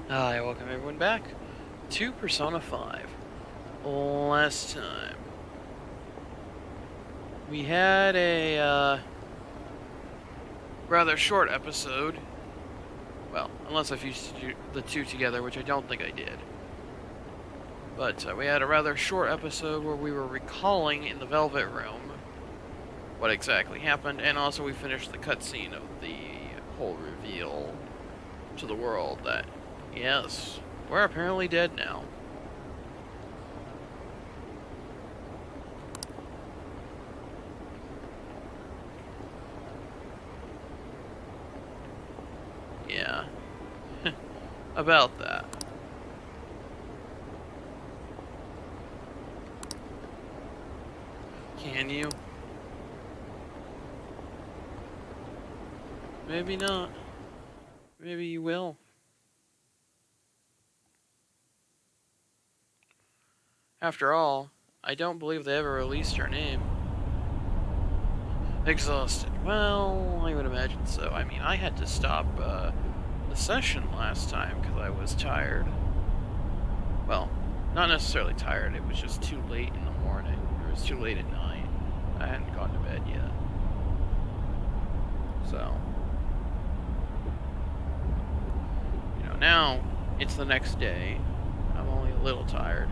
Hi, welcome everyone back to Persona 5. Last time, we had a rather short episode. Well, unless I fused the two together, which I don't think I did. But we had a rather short episode where we were recalling in the Velvet Room what exactly happened, and also we finished the cutscene of the whole reveal to the world that, yes, we're apparently dead now. Yeah. About that. Can you? Maybe not. Maybe you will. After all, I don't believe they ever released her name. Exhausted. Well, I would imagine so. I mean, I had to stop the session last time because I was tired. Well, not necessarily tired. It was just too late in the morning. It was too late at night. I hadn't gone to bed yet. So, now it's the next day. I'm only a little tired.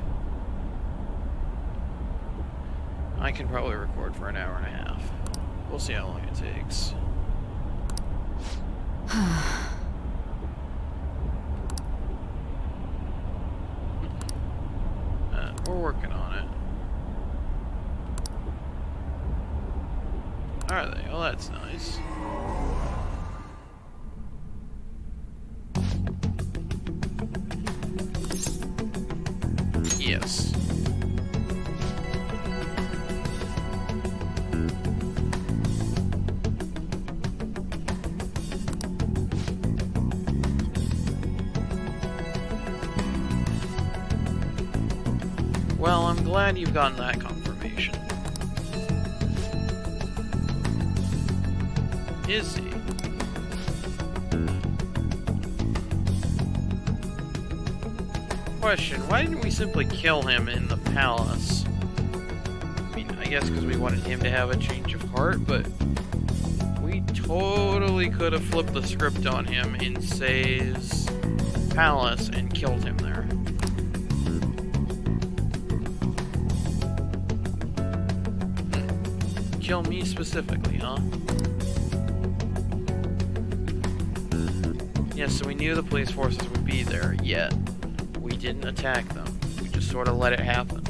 I can probably record for an hour and a half. We'll see how long it takes. We're working on it. Are they? Oh, that's nice. Yes. Well, I'm glad you've gotten that confirmation. Is he? Question, why didn't we simply kill him in the palace? I mean, I guess because we wanted him to have a change of heart, but we totally could have flipped the script on him in Sei's palace and killed him there. Kill me specifically, huh? Yes, so we knew the police forces would be there, yet we didn't attack them. We just sort of let it happen.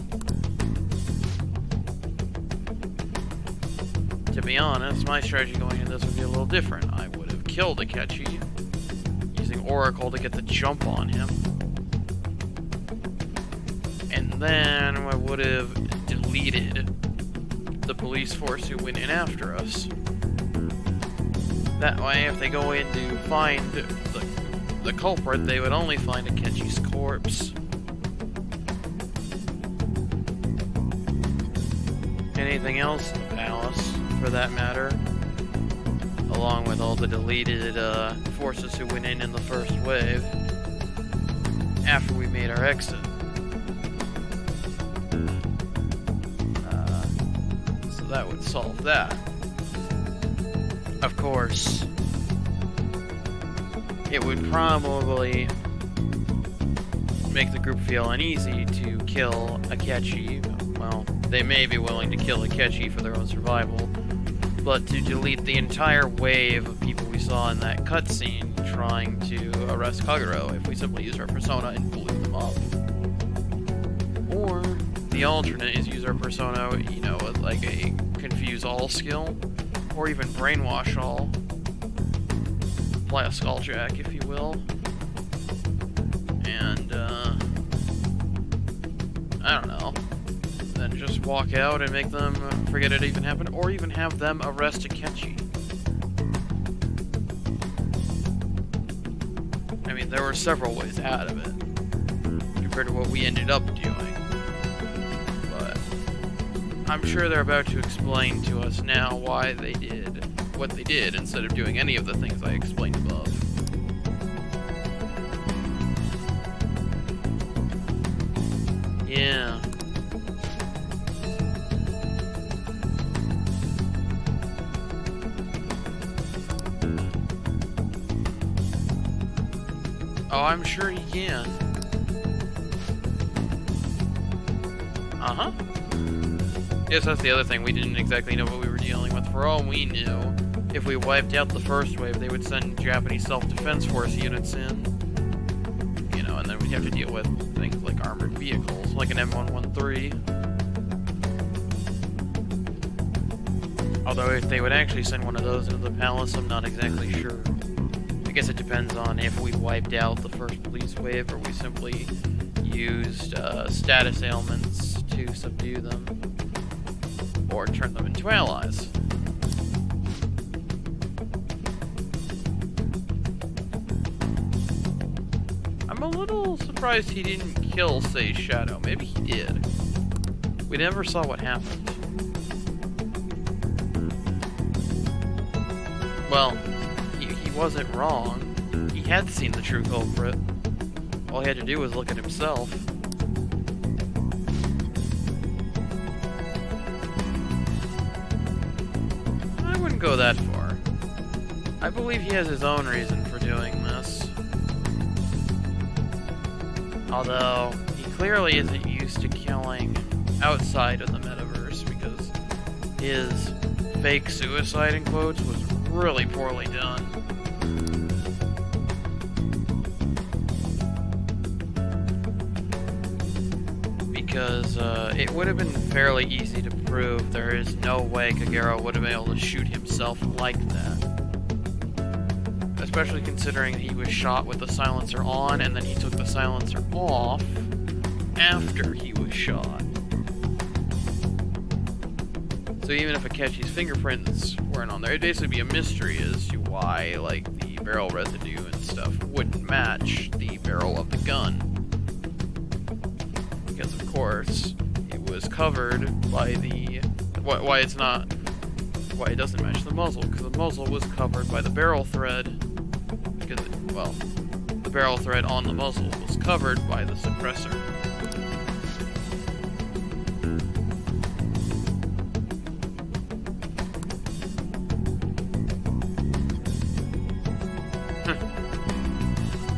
To be honest, my strategy going into this would be a little different. I would have killed Akechi, using Oracle to get the jump on him. And then I would have deleted the police force who went in after us. That way, if they go in to find the culprit, they would only find Akechi's corpse. Anything else in the palace, for that matter, along with all the deleted forces who went in the first wave, after we made our exit. So that would solve that. Of course, it would probably make the group feel uneasy to kill Akechi. Well, they may be willing to kill Akechi for their own survival, but to delete the entire wave of people we saw in that cutscene trying to arrest Kagero if we simply used our persona and blew them up. Or the alternate is use our persona, with like a confuse all skill, or even brainwash all. Apply a skulljack, if you will. And, I don't know. Then just walk out and make them forget it even happened, or even have them arrest Akechi. I mean, there were several ways out of it, compared to what we ended up doing. But I'm sure they're about to explain to us now why they did what they did instead of doing any of the things I explained above. Oh, I'm sure he can. Uh-huh. Yes, that's the other thing. We didn't exactly know what we were dealing with. For all we knew, if we wiped out the first wave, they would send Japanese self-defense force units in. You know, and then we'd have to deal with things like armored vehicles, like an M113. Although if they would actually send one of those into the palace, I'm not exactly sure. I guess it depends on if we wiped out the first police wave or we simply used status ailments to subdue them or turn them into allies. I'm a little surprised he didn't kill, say, Shadow. Maybe he did. We never saw what happened. Well, he wasn't wrong. He had seen the true culprit. All he had to do was look at himself. I wouldn't go that far. I believe he has his own reason for doing this. Although, he clearly isn't used to killing outside of the metaverse because his fake suicide, in quotes, was really poorly done. Because it would have been fairly easy to prove there is no way Kagero would have been able to shoot himself like that. Especially considering he was shot with the silencer on and then he took the silencer off after he was shot. So even if Akechi's fingerprints weren't on there, it'd basically be a mystery as to why, like, the barrel residue and stuff wouldn't match the barrel of the gun. Because, of course, it was covered by the... Why it doesn't match the muzzle, because the muzzle was covered by the barrel thread. Because, well, the barrel thread on the muzzle was covered by the suppressor.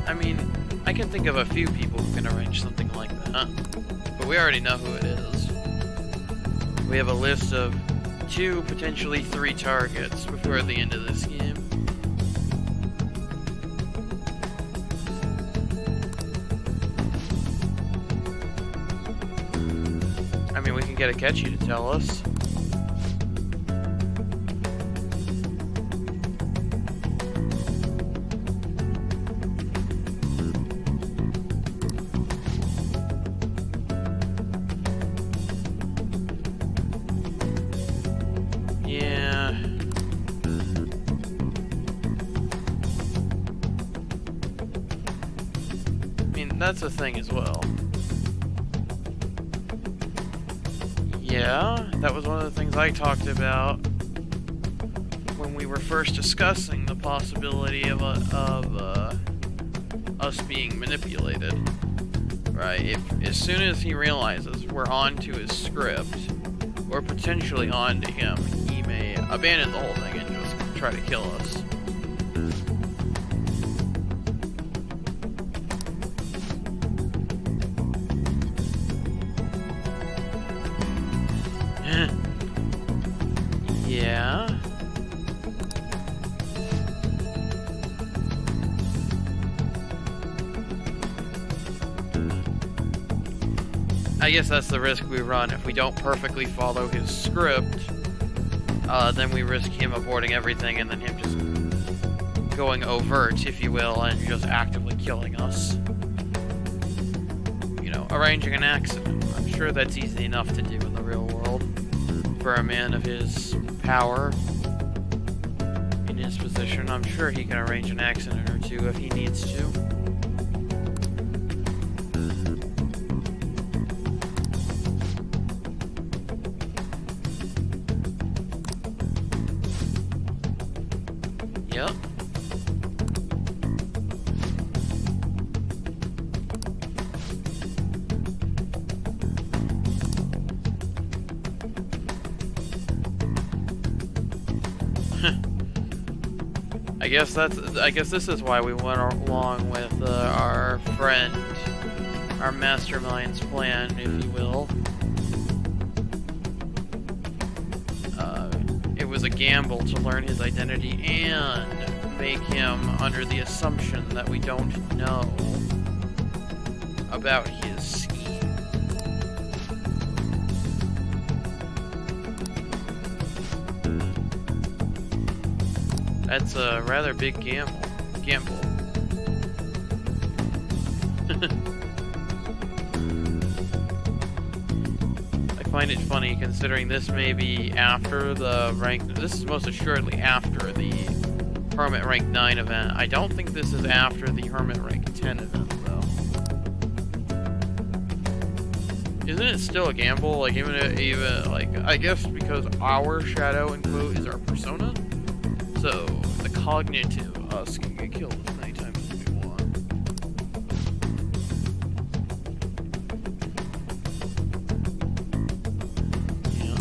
I mean, I can think of a few people who can arrange something like that, but we already know who it is. We have a list of 2, potentially 3 targets before the end of this game. I mean, we can get Akechi to tell us. That's a thing as well. Yeah, that was one of the things I talked about when we were first discussing the possibility of us being manipulated. Right? If as soon as he realizes we're onto his script, or potentially onto him, he may abandon the whole thing and just try to kill us. Yeah. I guess that's the risk we run if we don't perfectly follow his script. Then we risk him aborting everything and then him just going overt, if you will, and just actively killing us. You know, arranging an accident. I'm sure that's easy enough to do in the real world. For a man of his power, in his position, I'm sure he can arrange an accident or two if he needs to. Yep. I guess this is why we went along with our friend, our mastermind's plan, if you will. It was a gamble to learn his identity and make him under the assumption that we don't know about his scheme. That's a rather big gamble. I find it funny considering this may be after the rank. This is most assuredly after the Hermit rank 9 event. I don't think this is after the Hermit rank 10 event though. Isn't it still a gamble? Like even like I guess because our shadow and quote is our persona. So, the cognitive us can get killed as many times as we want. Yeah.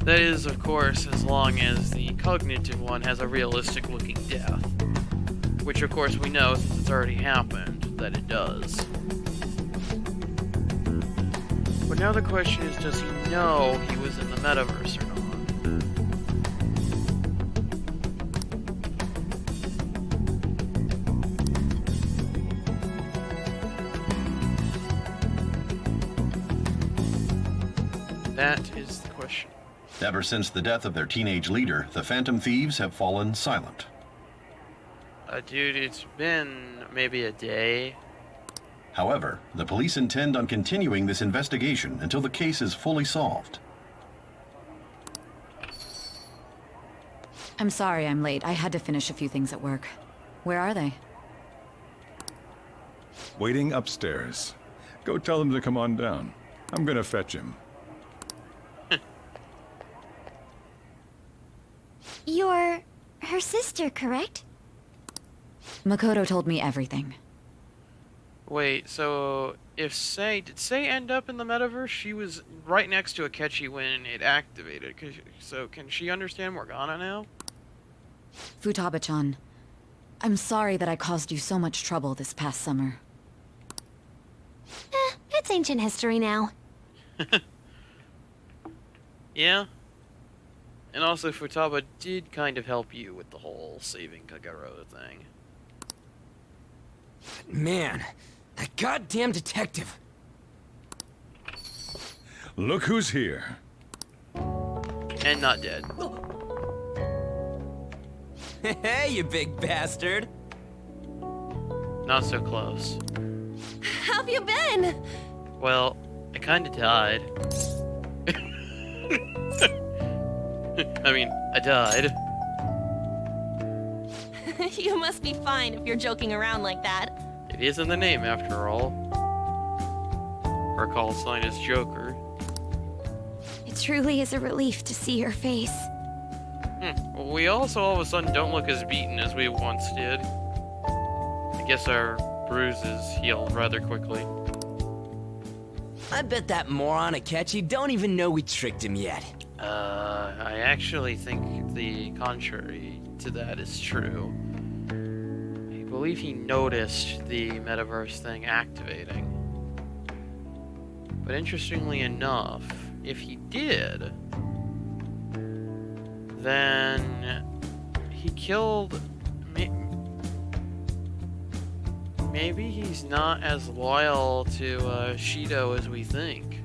That is, of course, as long as the cognitive one has a realistic looking death. Which, of course, we know, since it's already happened, that it does. But now the question is, does he know he was in the metaverse or not? That is the question. Ever since the death of their teenage leader, the Phantom Thieves have fallen silent. Dude, it's been maybe a day. However, the police intend on continuing this investigation until the case is fully solved. I'm sorry I'm late. I had to finish a few things at work. Where are they? Waiting upstairs. Go tell them to come on down. I'm gonna fetch him. You're her sister, correct? Makoto told me everything. Wait, so if did Sei end up in the metaverse? She was right next to Akechi when it activated. So can she understand Morgana now? Futaba-chan, I'm sorry that I caused you so much trouble this past summer. It's ancient history now. Yeah. And also, Futaba did kind of help you with the whole saving Kagero thing. Man, that goddamn detective. Look who's here. And not dead. Hey, you big bastard. Not so close. How have you been? Well, I kinda died. I mean, I died. You must be fine if you're joking around like that. It is in the name, after all. Our call sign is Joker. It truly is a relief to see your face. Well, we also all of a sudden don't look as beaten as we once did. I guess our bruises healed rather quickly. I bet that moron Akechi don't even know we tricked him yet. I actually think the contrary to that is true. I believe he noticed the metaverse thing activating. But interestingly enough, if he did, then he killed... Maybe he's not as loyal to Shido as we think.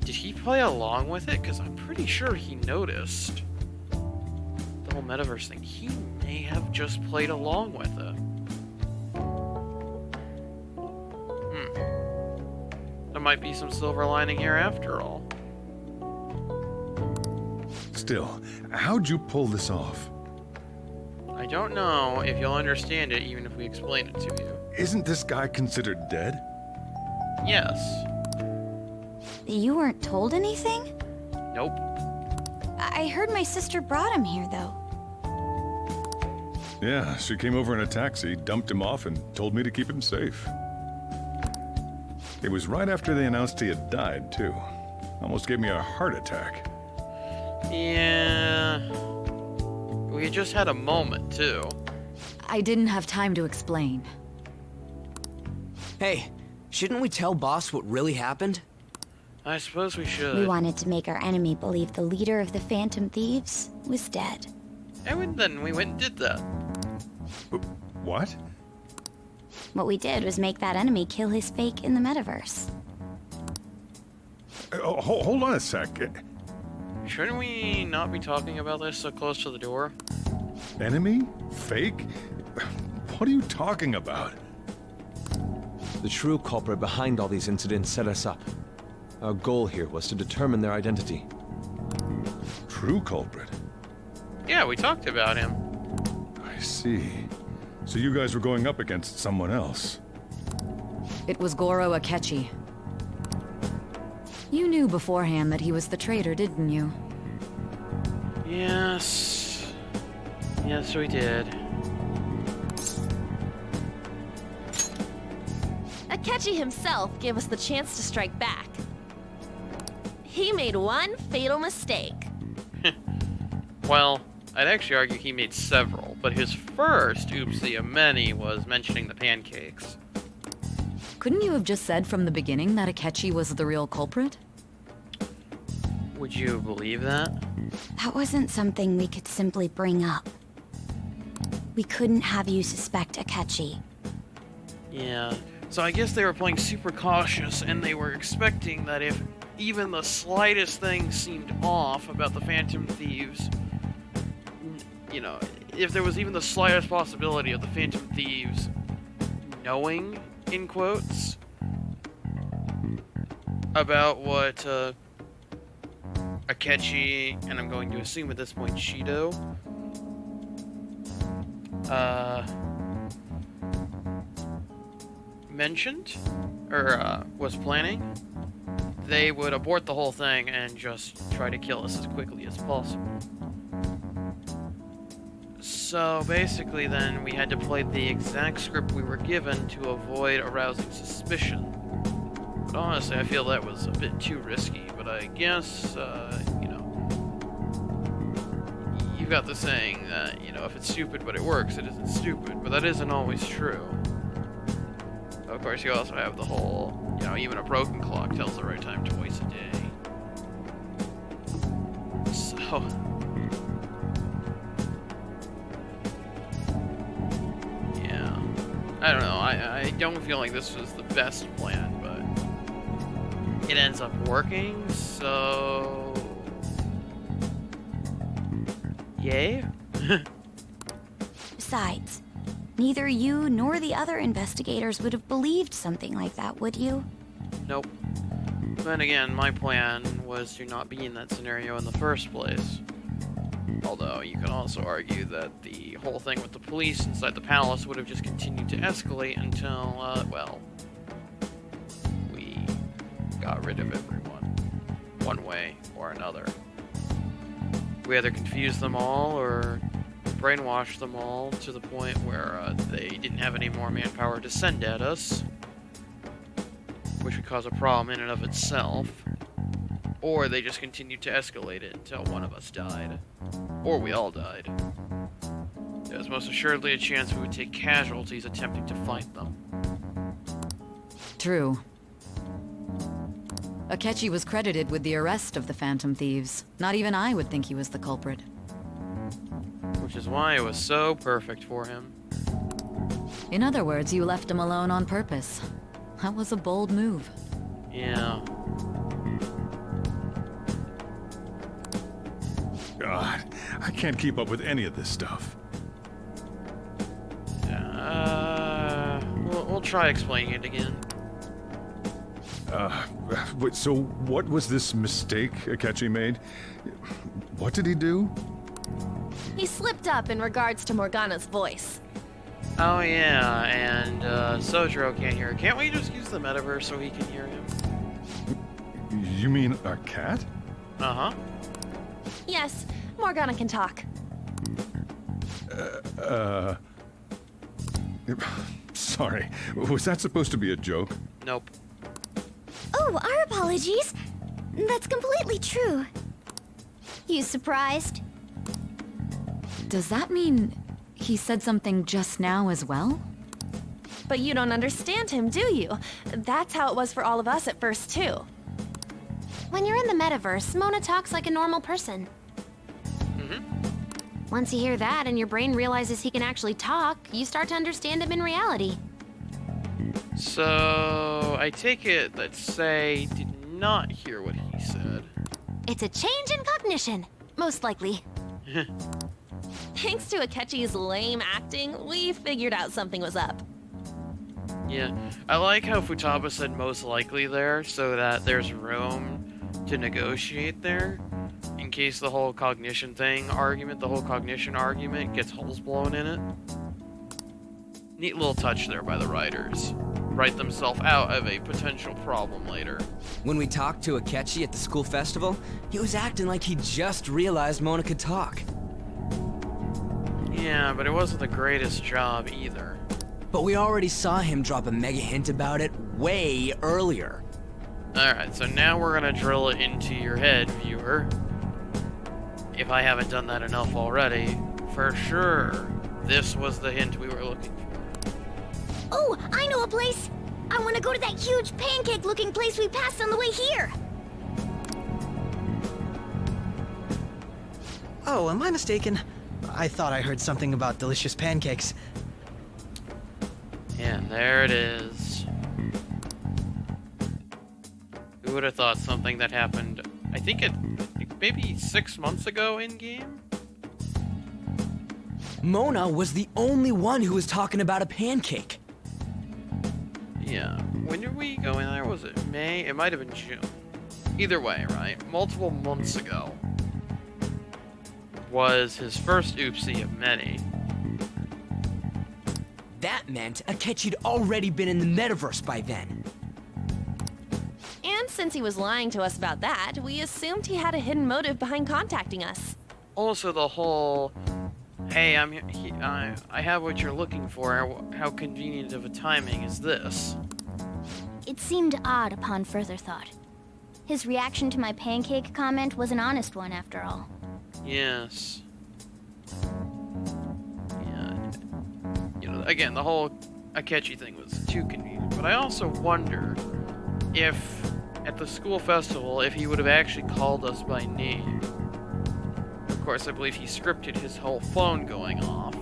Did he play along with it? Because I'm pretty sure he noticed the whole metaverse thing. He may have just played along with it. There might be some silver lining here after all. Still, how'd you pull this off? I don't know if you'll understand it even if we explain it to you. Isn't this guy considered dead? Yes. You weren't told anything? Nope. I heard my sister brought him here, though. Yeah, she came over in a taxi, dumped him off, and told me to keep him safe. It was right after they announced he had died, too. Almost gave me a heart attack. Yeah. We just had a moment, too. I didn't have time to explain. Hey, shouldn't we tell Boss what really happened? I suppose we should. We wanted to make our enemy believe the leader of the Phantom Thieves was dead. And then we went and did that. What? What we did was make that enemy kill his fake in the metaverse. Hold on a sec. Shouldn't we not be talking about this so close to the door? Enemy? Fake? What are you talking about? The true culprit behind all these incidents set us up. Our goal here was to determine their identity. True culprit? Yeah, we talked about him. I see. So you guys were going up against someone else. It was Goro Akechi. You knew beforehand that he was the traitor, didn't you? Yes. Yes, we did. Akechi himself gave us the chance to strike back. He made one fatal mistake. Well, I'd actually argue he made several, but his first oopsie of many was mentioning the pancakes. Couldn't you have just said from the beginning that Akechi was the real culprit? Would you believe that? That wasn't something we could simply bring up. We couldn't have you suspect Akechi. Yeah. So I guess they were playing super cautious, and they were expecting that if even the slightest thing seemed off about the Phantom Thieves, you know, if there was even the slightest possibility of the Phantom Thieves knowing, in quotes, about what Akechi, and I'm going to assume at this point Shido, mentioned, or was planning, they would abort the whole thing and just try to kill us as quickly as possible. So basically then we had to play the exact script we were given to avoid arousing suspicion. But honestly, I feel that was a bit too risky, but I guess, you know, you've got the saying that, you know, if it's stupid but it works, it isn't stupid, but that isn't always true. Of course, you also have the whole, you know, even a broken clock tells the right time twice a day. So... yeah. I don't know, I don't feel like this was the best plan, but it ends up working, so... yay? Besides, neither you nor the other investigators would have believed something like that, would you? Nope. Then again, my plan was to not be in that scenario in the first place. Although, you can also argue that the whole thing with the police inside the palace would have just continued to escalate until, well, we got rid of everyone. One way or another. We either confused them all, or brainwashed them all to the point where they didn't have any more manpower to send at us, which would cause a problem in and of itself, or they just continued to escalate it until one of us died, or we all died. There's most assuredly a chance we would take casualties attempting to fight them. True. Akechi was credited with the arrest of the Phantom Thieves. Not even I would think he was the culprit. Which is why it was so perfect for him. In other words, you left him alone on purpose. That was a bold move. Yeah. God, I can't keep up with any of this stuff. We'll try explaining it again. Wait, so what was this mistake Akechi made? What did he do? He slipped up in regards to Morgana's voice. Oh yeah, and Sojiro can't hear. Can't we just use the metaverse so he can hear him? You mean a cat? Uh-huh. Yes, Morgana can talk. Sorry, was that supposed to be a joke? Nope. Oh, our apologies. That's completely true. You surprised? Does that mean he said something just now as well? But you don't understand him, do you? That's how it was for all of us at first, too. When you're in the metaverse, Mona talks like a normal person. Once you hear that and your brain realizes he can actually talk, you start to understand him in reality. So, I take it that Sei did not hear what he said. It's a change in cognition, most likely. Thanks to Akechi's lame acting, we figured out something was up. Yeah, I like how Futaba said most likely there, so that there's room to negotiate there, in case the whole cognition argument gets holes blown in it. Neat little touch there by the writers. Write themselves out of a potential problem later. When we talked to Akechi at the school festival, he was acting like he just realized Mona could talk. Yeah, but it wasn't the greatest job either. But we already saw him drop a mega hint about it way earlier. Alright, so now we're gonna drill it into your head, viewer. If I haven't done that enough already, for sure, this was the hint we were looking for. Oh, I know a place! I want to go to that huge pancake-looking place we passed on the way here! Oh, am I mistaken? I thought I heard something about delicious pancakes. And there it is. Who would have thought something that happened, I think maybe 6 months ago in-game? Mona was the only one who was talking about a pancake. Yeah. When did we go in there? Was it May? It might have been June. Either way, right? Multiple months ago was his first oopsie of many. That meant Akechi'd already been in the metaverse by then. And since he was lying to us about that, we assumed he had a hidden motive behind contacting us. Also, the whole, hey, I have what you're looking for. How convenient of a timing is this? It seemed odd upon further thought. His reaction to my pancake comment was an honest one, after all. Yes. Yeah. You know, again, the whole Akechi thing was too convenient. But I also wonder if, at the school festival, if he would have actually called us by name. Of course, I believe he scripted his whole phone going off.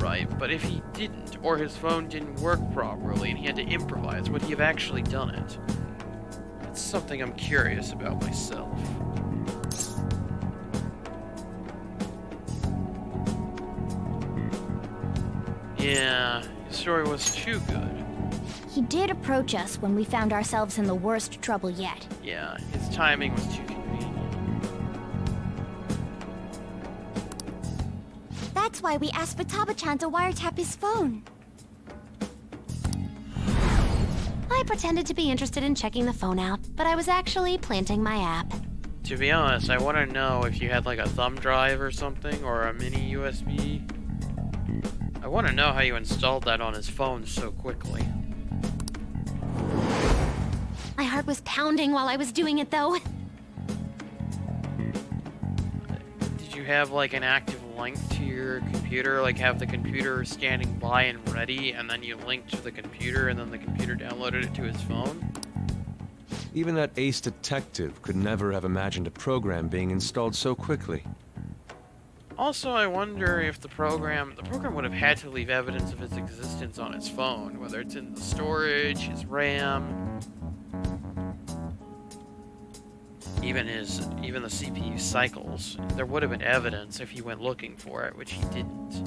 Right, but if he didn't, or his phone didn't work properly and he had to improvise, would he have actually done it? That's something I'm curious about myself. Yeah, his story was too good. He did approach us when we found ourselves in the worst trouble yet. Yeah, his timing was too convenient. That's why we asked Futaba-chan to wiretap his phone. I pretended to be interested in checking the phone out, but I was actually planting my app. To be honest, I want to know if you had like a thumb drive or something, or a mini USB. I want to know how you installed that on his phone so quickly. My heart was pounding while I was doing it, though. Did you have like an active link to your computer? Like have the computer standing by and ready, and then you linked to the computer, and then the computer downloaded it to his phone? Even that ace detective could never have imagined a program being installed so quickly. Also, I wonder if the program would have had to leave evidence of its existence on his phone, whether it's in the storage, his RAM, even the CPU cycles. There would have been evidence if he went looking for it, which he didn't.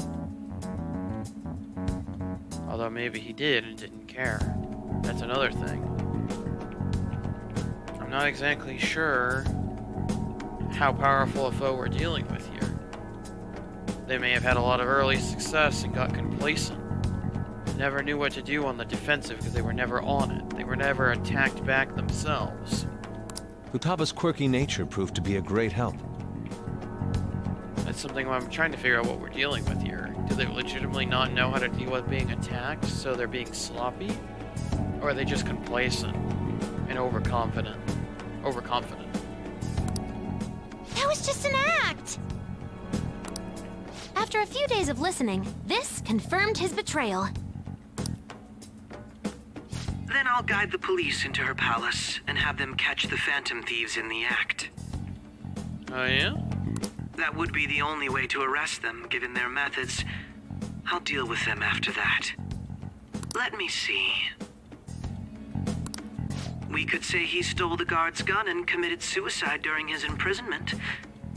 Although maybe he did and didn't care. That's another thing. I'm not exactly sure how powerful a foe we're dealing with here. They may have had a lot of early success and got complacent. Never knew what to do on the defensive because they were never on it. They were never attacked back themselves. Futaba's quirky nature proved to be a great help. That's something I'm trying to figure out what we're dealing with here. Do they legitimately not know how to deal with being attacked, so they're being sloppy? Or are they just complacent and overconfident? was just an act! After a few days of listening, this confirmed his betrayal. Then I'll guide the police into her palace and have them catch the Phantom Thieves in the act. Oh yeah? That would be the only way to arrest them, given their methods. I'll deal with them after that. Let me see. We could say he stole the guard's gun and committed suicide during his imprisonment.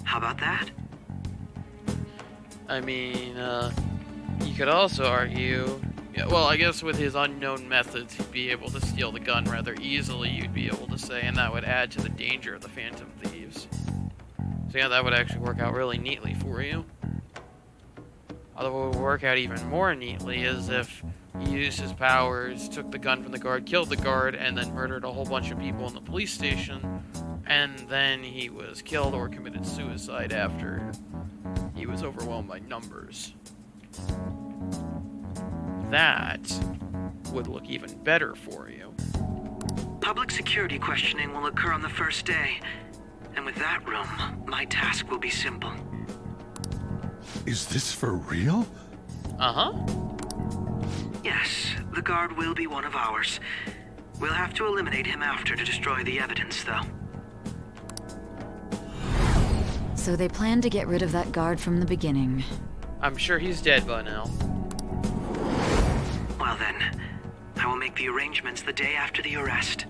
How about that? I mean, you could also argue... Yeah, well, I guess with his unknown methods, he'd be able to steal the gun rather easily, you'd be able to say, and that would add to the danger of the Phantom Thieves. So yeah, that would actually work out really neatly for you. Although what would work out even more neatly is if he used his powers, took the gun from the guard, killed the guard, and then murdered a whole bunch of people in the police station, and then he was killed or committed suicide after he was overwhelmed by numbers. That would look even better for you. Public security questioning will occur on the first day. And with that room, my task will be simple. Is this for real? Uh-huh. Yes, the guard will be one of ours. We'll have to eliminate him after to destroy the evidence, though. So they planned to get rid of that guard from the beginning. I'm sure he's dead by now. Well then, I will make the arrangements the day after the arrest.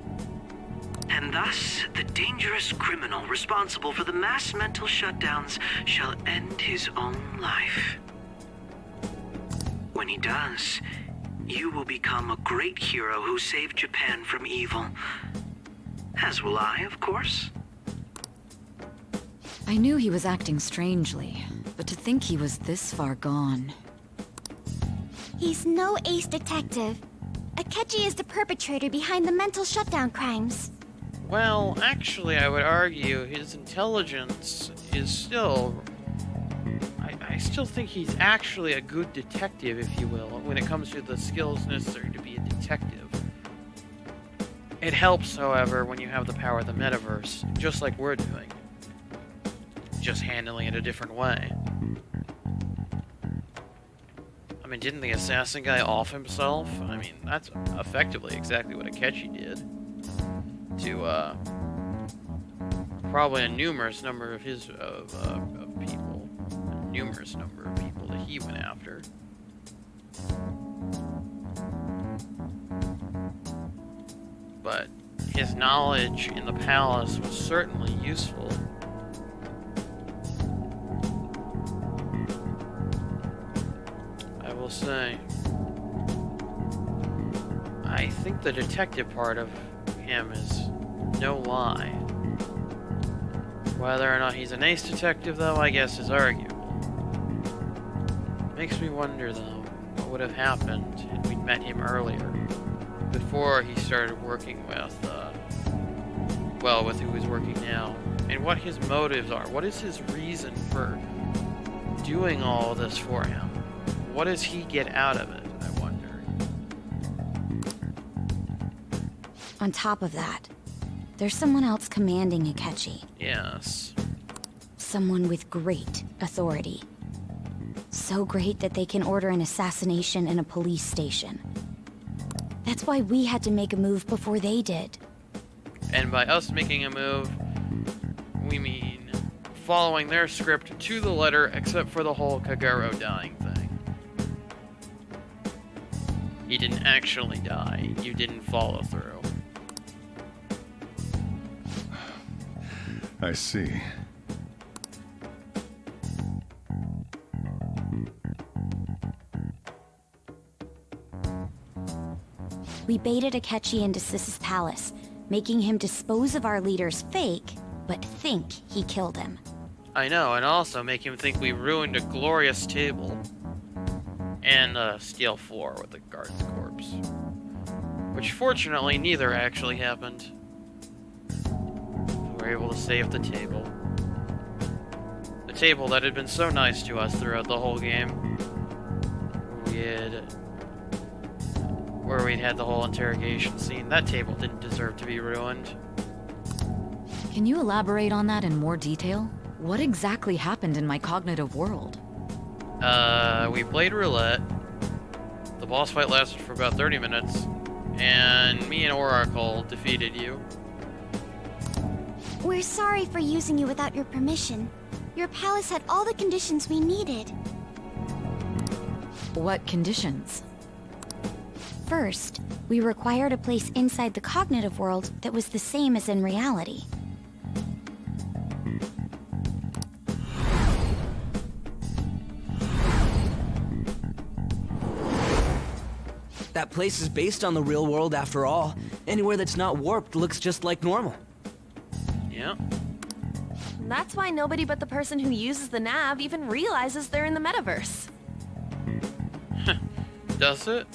And thus, the dangerous criminal responsible for the mass mental shutdowns shall end his own life. When he does, you will become a great hero who saved Japan from evil. As will I, of course. I knew he was acting strangely, but to think he was this far gone. He's no ace detective. Akechi is the perpetrator behind the mental shutdown crimes. Well, actually, I would argue his intelligence is still... I still think he's actually a good detective, if you will, when it comes to the skills necessary to be a detective. It helps, however, when you have the power of the metaverse, just like we're doing. Just handling it a different way. I mean, didn't the assassin guy off himself? I mean, that's effectively exactly what Akechi did. To, probably a numerous number of his, of people. A numerous number of people that he went after. But his knowledge in the palace was certainly useful. I will say, I think the detective part of him is no lie. Whether or not he's an ace detective, though, I guess is arguable. Makes me wonder, though, what would have happened had we met him earlier, before he started working with, well, with who he's working now, and what his motives are. What is his reason for doing all this for him? What does he get out of it, I wonder? On top of that, there's someone else commanding Akechi. Yes. Someone with great authority. So great that they can order an assassination in a police station. That's why we had to make a move before they did. And by us making a move, we mean following their script to the letter, except for the whole Kagero dying thing. He didn't actually die. You didn't follow through. I see. We baited Akechi into Sis's palace, making him dispose of our leader's fake, but think he killed him. I know, and also make him think we ruined a glorious table. And a steel floor with the guard's corpse. Which fortunately neither actually happened. We were able to save the table. The table that had been so nice to us throughout the whole game. Where we'd had the whole interrogation scene. That table didn't deserve to be ruined. Can you elaborate on that in more detail? What exactly happened in my cognitive world? We played roulette. The boss fight lasted for about 30 minutes. And me and Oracle defeated you. We're sorry for using you without your permission. Your palace had all the conditions we needed. What conditions? First, we required a place inside the cognitive world that was the same as in reality. That place is based on the real world after all. Anywhere that's not warped looks just like normal. Yeah. That's why nobody but the person who uses the nav even realizes they're in the metaverse. Does it?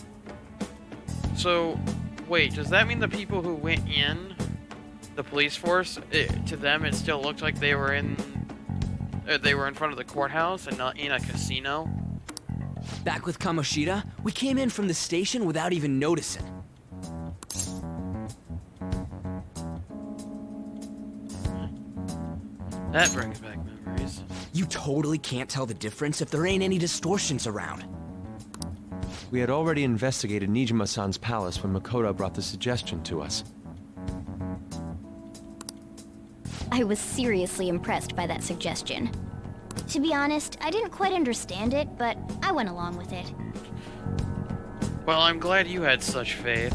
So, wait, does that mean the people who went in, the police force, to them it still looked like they were in front of the courthouse and not in a casino? Back with Kamoshida, we came in from the station without even noticing. That brings back memories. You totally can't tell the difference if there ain't any distortions around. We had already investigated Nijima-san's palace when Makoto brought the suggestion to us. I was seriously impressed by that suggestion. To be honest, I didn't quite understand it, but I went along with it. Well, I'm glad you had such faith.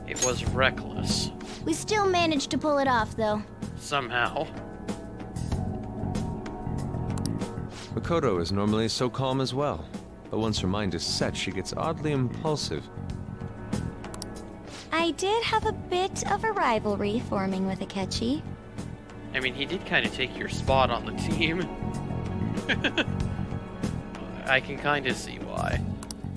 It was reckless. We still managed to pull it off, though. Somehow. Makoto is normally so calm as well, but once her mind is set, she gets oddly impulsive. I did have a bit of a rivalry forming with Akechi. I mean, he did kind of take your spot on the team. I can kind of see why.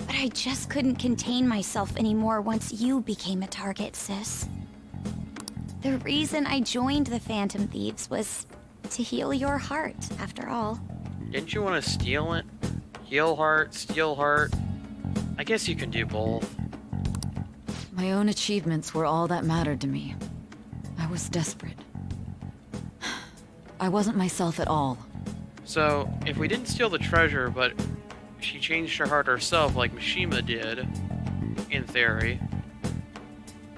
But I just couldn't contain myself anymore once you became a target, sis. The reason I joined the Phantom Thieves was to heal your heart, after all. Didn't you want to steal it? Heal heart, steal heart? I guess you can do both. My own achievements were all that mattered to me. I was desperate. I wasn't myself at all. So, if we didn't steal the treasure, but she changed her heart herself like Mishima did, in theory,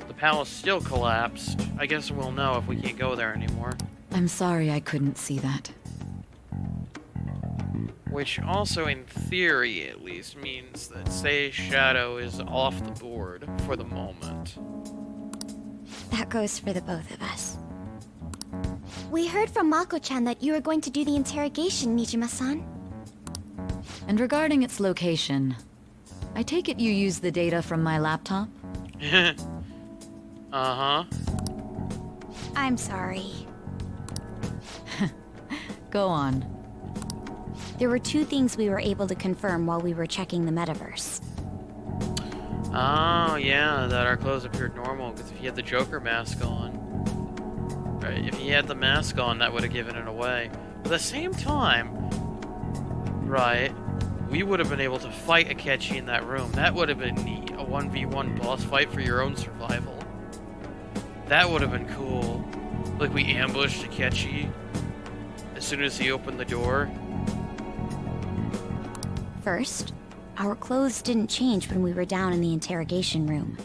the palace still collapsed, I guess we'll know if we can't go there anymore. I'm sorry I couldn't see that. Which also, in theory at least, means that Sei's shadow is off the board for the moment. That goes for the both of us. We heard from Mako-chan that you were going to do the interrogation, Nijima-san. And regarding its location, I take it you used the data from my laptop? Uh-huh. I'm sorry. Go on. There were two things we were able to confirm while we were checking the metaverse. Oh, yeah, that our clothes appeared normal, because if he had the Joker mask on... Right, if he had the mask on, that would have given it away. But at the same time... Right, we would have been able to fight Akechi in that room. That would have been neat. A 1v1 boss fight for your own survival. That would have been cool. Like, we ambushed Akechi as soon as he opened the door. First, our clothes didn't change when we were down in the interrogation room.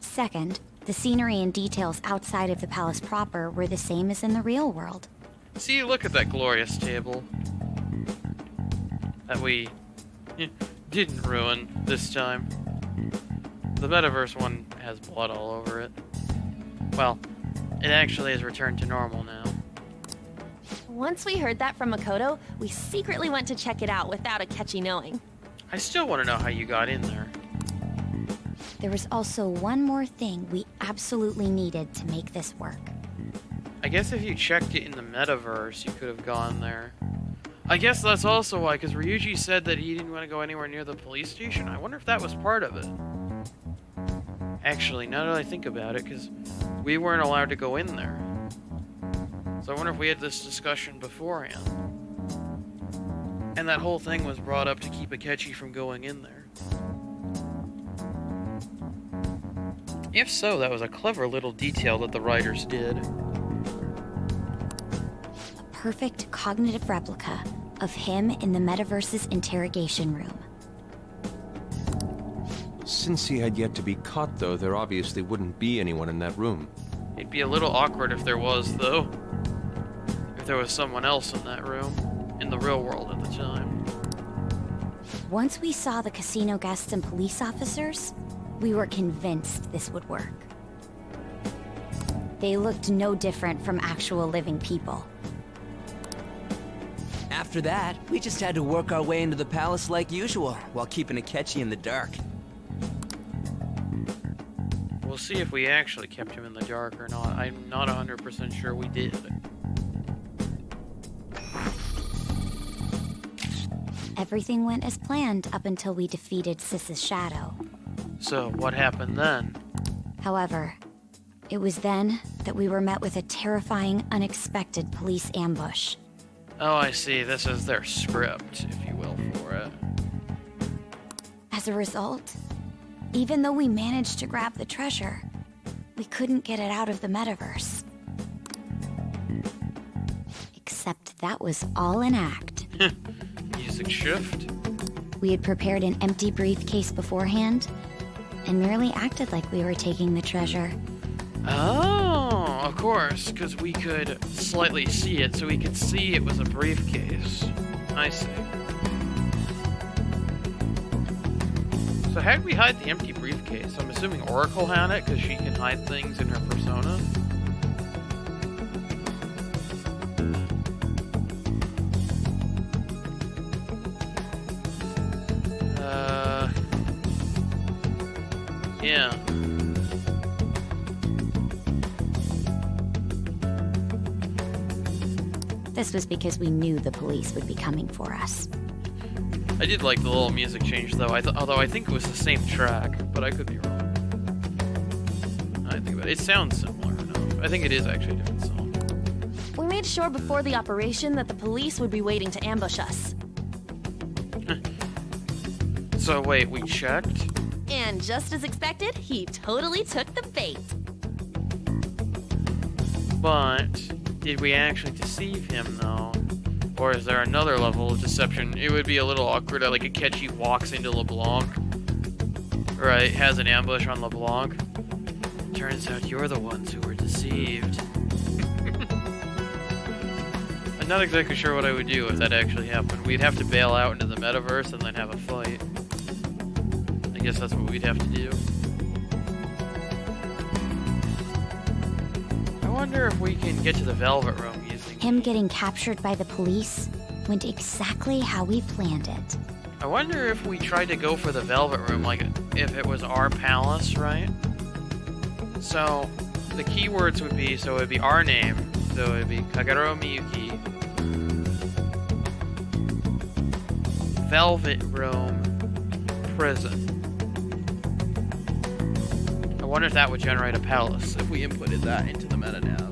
Second, the scenery and details outside of the palace proper were the same as in the real world. See, look at that glorious table. That we didn't ruin this time. The metaverse one has blood all over it. Well, it actually has returned to normal now. Once we heard that from Makoto, we secretly went to check it out without Akechi knowing. I still want to know how you got in there. There was also one more thing we absolutely needed to make this work. I guess if you checked it in the metaverse, you could have gone there. I guess that's also why, because Ryuji said that he didn't want to go anywhere near the police station. I wonder if that was part of it. Actually, now that I think about it, because we weren't allowed to go in there. So I wonder if we had this discussion beforehand. And that whole thing was brought up to keep Akechi from going in there. If so, that was a clever little detail that the writers did. A perfect cognitive replica of him in the metaverse's interrogation room. Since he had yet to be caught, though, there obviously wouldn't be anyone in that room. It'd be a little awkward if there was, though. If there was someone else in that room, in the real world at the time. Once we saw the casino guests and police officers, we were convinced this would work. They looked no different from actual living people. After that, we just had to work our way into the palace like usual, while keeping Akechi in the dark. We'll see if we actually kept him in the dark or not. I'm not 100% sure we did. Everything went as planned up until we defeated Sis's shadow. So, what happened then? However, it was then that we were met with a terrifying, unexpected police ambush. Oh, I see. This is their script, if you will, for it. As a result, even though we managed to grab the treasure, we couldn't get it out of the metaverse. Except that was all an act. Music shift? We had prepared an empty briefcase beforehand, and merely acted like we were taking the treasure. Oh, of course, because we could slightly see it, so we could see it was a briefcase. I see. So how did we hide the empty briefcase? I'm assuming Oracle had it, because she can hide things in her persona. Yeah. This was because we knew the police would be coming for us. I did like the little music change, though. Although I think it was the same track, but I could be wrong. I think about it. It sounds similar enough. I think it is actually a different song. We made sure before the operation that the police would be waiting to ambush us. So wait, we checked? And just as expected, he totally took the bait. But did we actually deceive him, though? Or is there another level of deception? It would be a little awkward that, like, Akechi walks into LeBlanc. Right, has an ambush on LeBlanc. Turns out you're the ones who were deceived. I'm not exactly sure what I would do if that actually happened. We'd have to bail out into the metaverse and then have a fight. I guess that's what we'd have to do. I wonder if we can get to the Velvet Room using... Him getting captured by the police went exactly how we planned it. I wonder if we tried to go for the Velvet Room, like if it was our palace, right? So, the keywords would be, so it would be our name, so it would be Kagero Miyuki, Velvet Room, Prison. I wonder if that would generate a palace, if we inputted that into the metanav.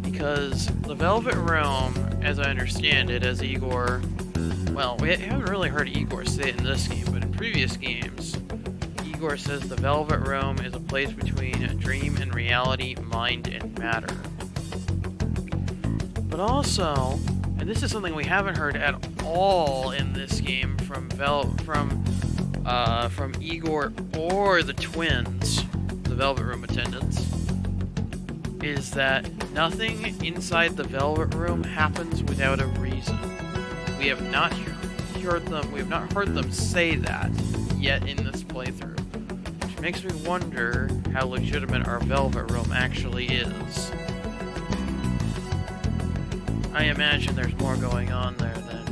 Because the Velvet Room, as I understand it, as Igor... Well, we haven't really heard Igor say it in this game, but in previous games, Igor says the Velvet Room is a place between dream and reality, mind and matter. But also, and this is something we haven't heard at all in this game from Igor or the twins, the Velvet Room attendants, is that nothing inside the Velvet Room happens without a reason. We have not heard them say that yet in this playthrough, which makes me wonder how legitimate our Velvet Room actually is. I imagine there's more going on there than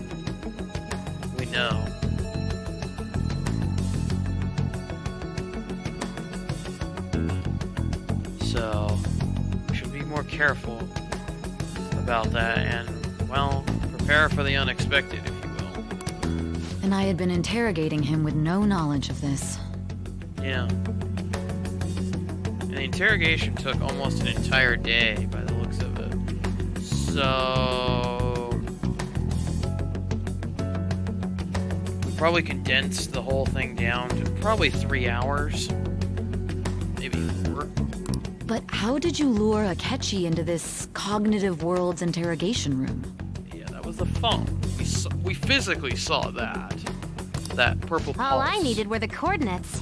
we know. So, we should be more careful about that and, well, prepare for the unexpected, if you will. And I had been interrogating him with no knowledge of this. Yeah. And the interrogation took almost an entire day, by the looks of it. So... we probably condensed the whole thing down to probably 3 hours. Maybe 4. But how did you lure Akechi into this cognitive world's interrogation room? Yeah, that was the phone. We physically saw that. That purple pulse. All I needed were the coordinates.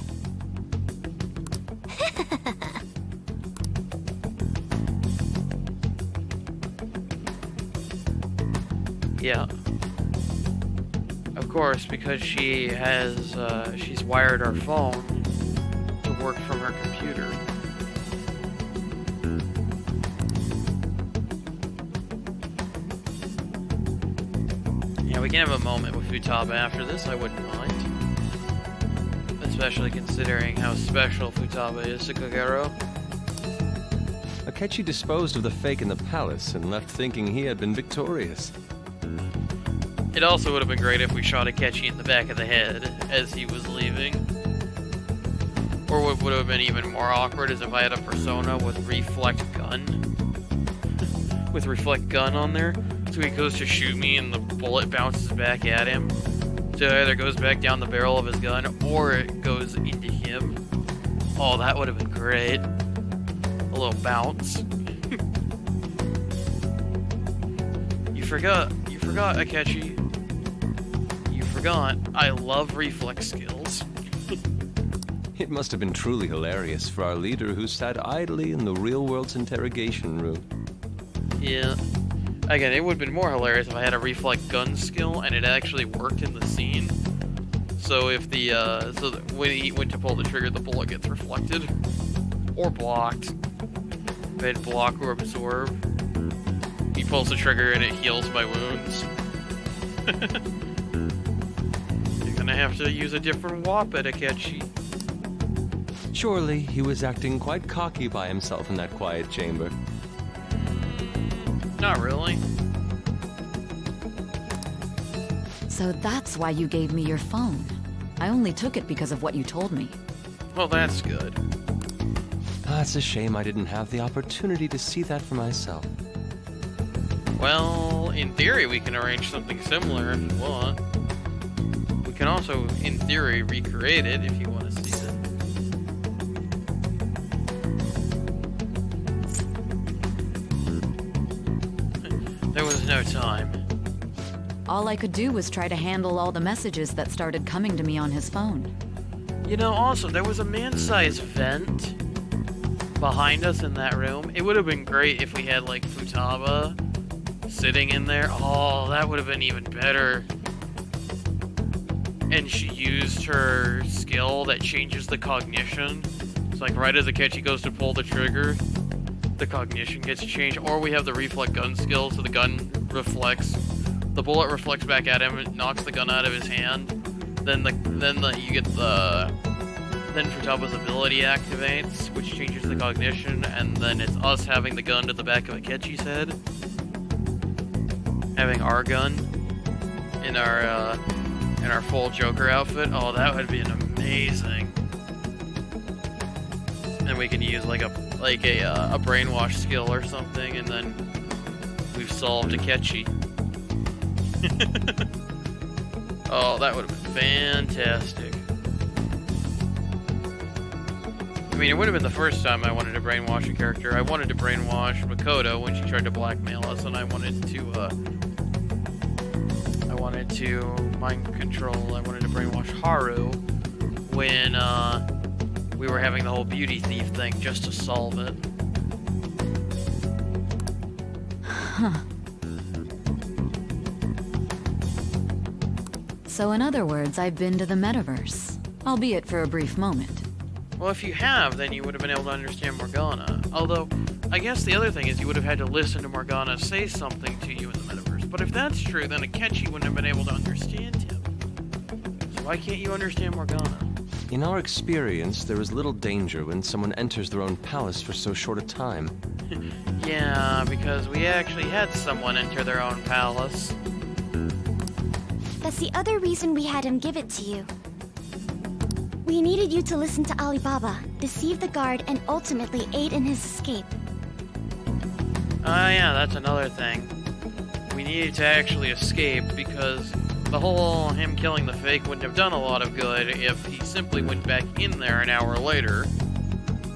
Yeah. Of course, because she has, she's wired our phone to work from her computer. Yeah, we can have a moment with Futaba after this, I wouldn't mind. Especially considering how special Futaba is to Kagero. Akechi disposed of the fake in the palace and left thinking he had been victorious. It also would have been great if we shot Akechi in the back of the head as he was leaving. Or what would have been even more awkward is if I had a persona with reflect gun. With reflect gun on there. So he goes to shoot me and the bullet bounces back at him. So it either goes back down the barrel of his gun or it goes into him. Oh, that would have been great. A little bounce. You forgot, Akechi. You forgot, I love reflex skills. It must have been truly hilarious for our leader who sat idly in the real world's interrogation room. Yeah. Again, it would have been more hilarious if I had a reflect gun skill and it actually worked in the scene. So if the, so that when he went to pull the trigger, the bullet gets reflected. Or blocked. If I had block or absorb. He pulls the trigger and it heals my wounds. You're gonna have to use a different WAP at Akechi. Surely he was acting quite cocky by himself in that quiet chamber. Not really. So that's why you gave me your phone. I only took it because of what you told me. Well, that's good. It's a shame I didn't have the opportunity to see that for myself. Well, in theory, we can arrange something similar if you want. We can also, in theory, recreate it if you want to see it. There was no time. All I could do was try to handle all the messages that started coming to me on his phone. You know, also, there was a man-sized vent behind us in that room. It would have been great if we had, like, Futaba sitting in there. Oh, that would have been even better. And she used her skill that changes the cognition. It's like right as Akechi goes to pull the trigger, the cognition gets changed. Or we have the reflect gun skill, so the gun reflects, the bullet reflects back at him, and knocks the gun out of his hand. Then you get the, then Futaba's ability activates, which changes the cognition, and then it's us having the gun to the back of Akechi's head. Having our gun in our full Joker outfit. Oh, that would be an amazing. And we can use like a brainwash skill or something, and then we've solved Akechi. Oh, that would have been fantastic. I mean, it would have been the first time I wanted to brainwash a character. I wanted to brainwash Makoto when she tried to blackmail us, and I wanted to mind control. I wanted to brainwash Haru when we were having the whole beauty thief thing just to solve it. Huh. So in other words, I've been to the metaverse, albeit for a brief moment. Well, if you have, then you would have been able to understand Morgana. Although, I guess the other thing is you would have had to listen to Morgana say something to you in the metaverse. But if that's true, then Akechi wouldn't have been able to understand him. So why can't you understand Morgana? In our experience, there is little danger when someone enters their own palace for so short a time. Yeah, because we actually had someone enter their own palace. That's the other reason we had him give it to you. We needed you to listen to Alibaba, deceive the guard, and ultimately aid in his escape. Ah, yeah, that's another thing. We needed to actually escape because the whole him killing the fake wouldn't have done a lot of good if he simply went back in there an hour later,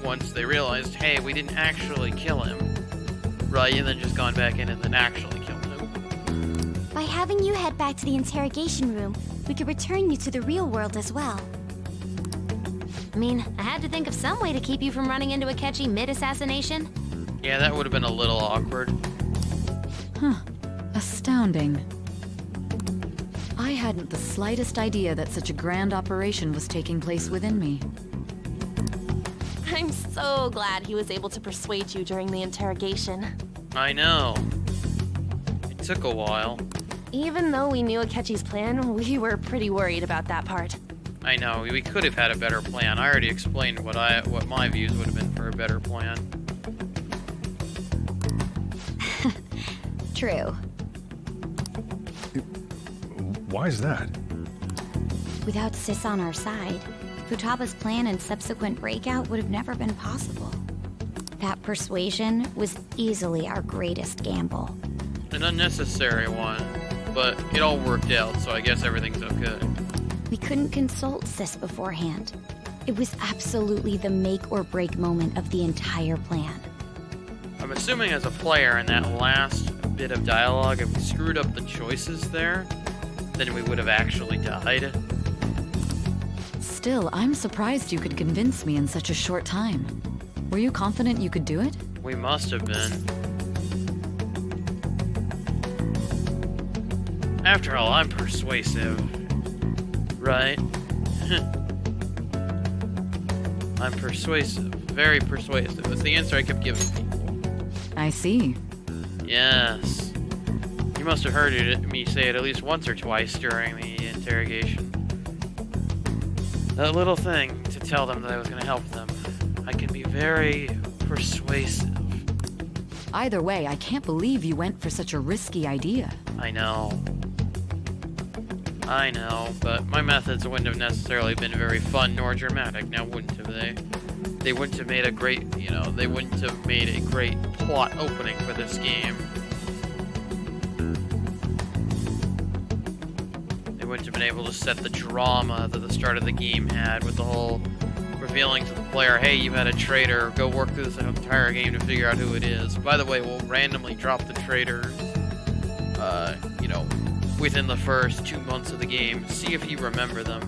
once they realized, hey, we didn't actually kill him, right, and then just gone back in and then actually killed him. By having you head back to the interrogation room, we could return you to the real world as well. I mean, I had to think of some way to keep you from running into Akechi mid-assassination. Yeah, that would have been a little awkward. Huh. Astounding. I hadn't the slightest idea that such a grand operation was taking place within me. I'm so glad he was able to persuade you during the interrogation. I know. It took a while. Even though we knew Akechi's plan, we were pretty worried about that part. I know, we could have had a better plan. I already explained what my views would have been for a better plan. True. Why is that? Without Sis on our side, Futaba's plan and subsequent breakout would have never been possible. That persuasion was easily our greatest gamble. An unnecessary one, but it all worked out, so I guess everything's okay. We couldn't consult Sis beforehand. It was absolutely the make or break moment of the entire plan. I'm assuming as a player in that last bit of dialogue, if we screwed up the choices there, then we would have actually died. Still, I'm surprised you could convince me in such a short time. Were you confident you could do it? We must have been. After all, I'm persuasive. Right? I'm persuasive. Very persuasive. That's the answer I kept giving people. I see. Yes. You must have heard me say it at least once or twice during the interrogation. That little thing to tell them that I was going to help them. I can be very persuasive. Either way, I can't believe you went for such a risky idea. I know, but my methods wouldn't have necessarily been very fun nor dramatic, now wouldn't have they? They wouldn't have made a great, they wouldn't have made a great plot opening for this game. They wouldn't have been able to set the drama that the start of the game had with the whole revealing to the player, hey, you've had a traitor, go work through this entire game to figure out who it is. By the way, we'll randomly drop the traitor, within the first 2 months of the game. See if you remember them.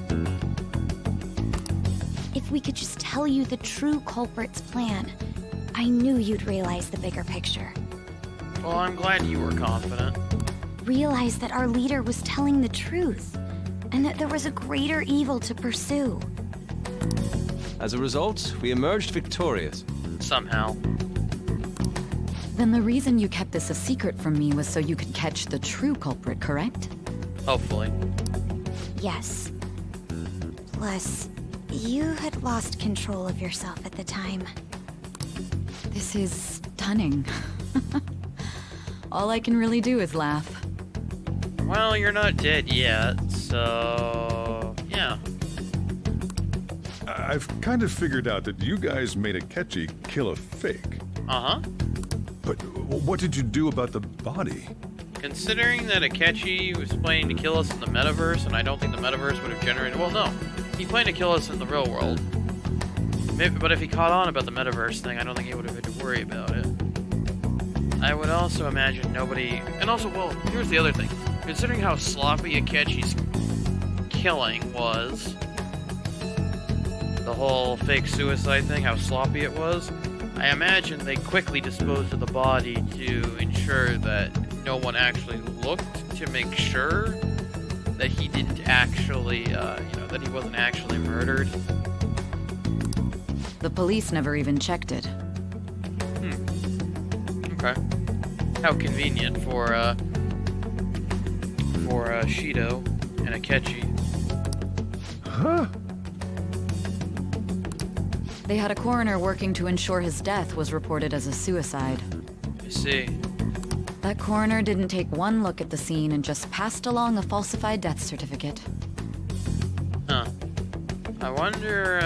If we could just tell you the true culprit's plan, I knew you'd realize the bigger picture. Well, I'm glad you were confident. Realize that our leader was telling the truth, and that there was a greater evil to pursue. As a result, we emerged victorious. Somehow. Then the reason you kept this a secret from me was so you could catch the true culprit, correct? Hopefully. Yes. Plus, you had lost control of yourself at the time. This is stunning. All I can really do is laugh. Well, you're not dead yet, so... yeah. I've kind of figured out that you guys made Akechi kill a fake. Uh-huh. But what did you do about the body? Considering that Akechi was planning to kill us in the metaverse, and I don't think the metaverse would have generated... well, no. He planned to kill us in the real world. Maybe, but if he caught on about the metaverse thing, I don't think he would have had to worry about it. I would also imagine nobody... and also, well, here's the other thing. Considering how sloppy Akechi's killing was... the whole fake suicide thing, how sloppy it was, I imagine they quickly disposed of the body to ensure that no one actually looked to make sure that he didn't actually, that he wasn't actually murdered. The police never even checked it. Okay. How convenient for Shido and Akechi. Huh? They had a coroner working to ensure his death was reported as a suicide. I see. That coroner didn't take one look at the scene and just passed along a falsified death certificate. Huh. I wonder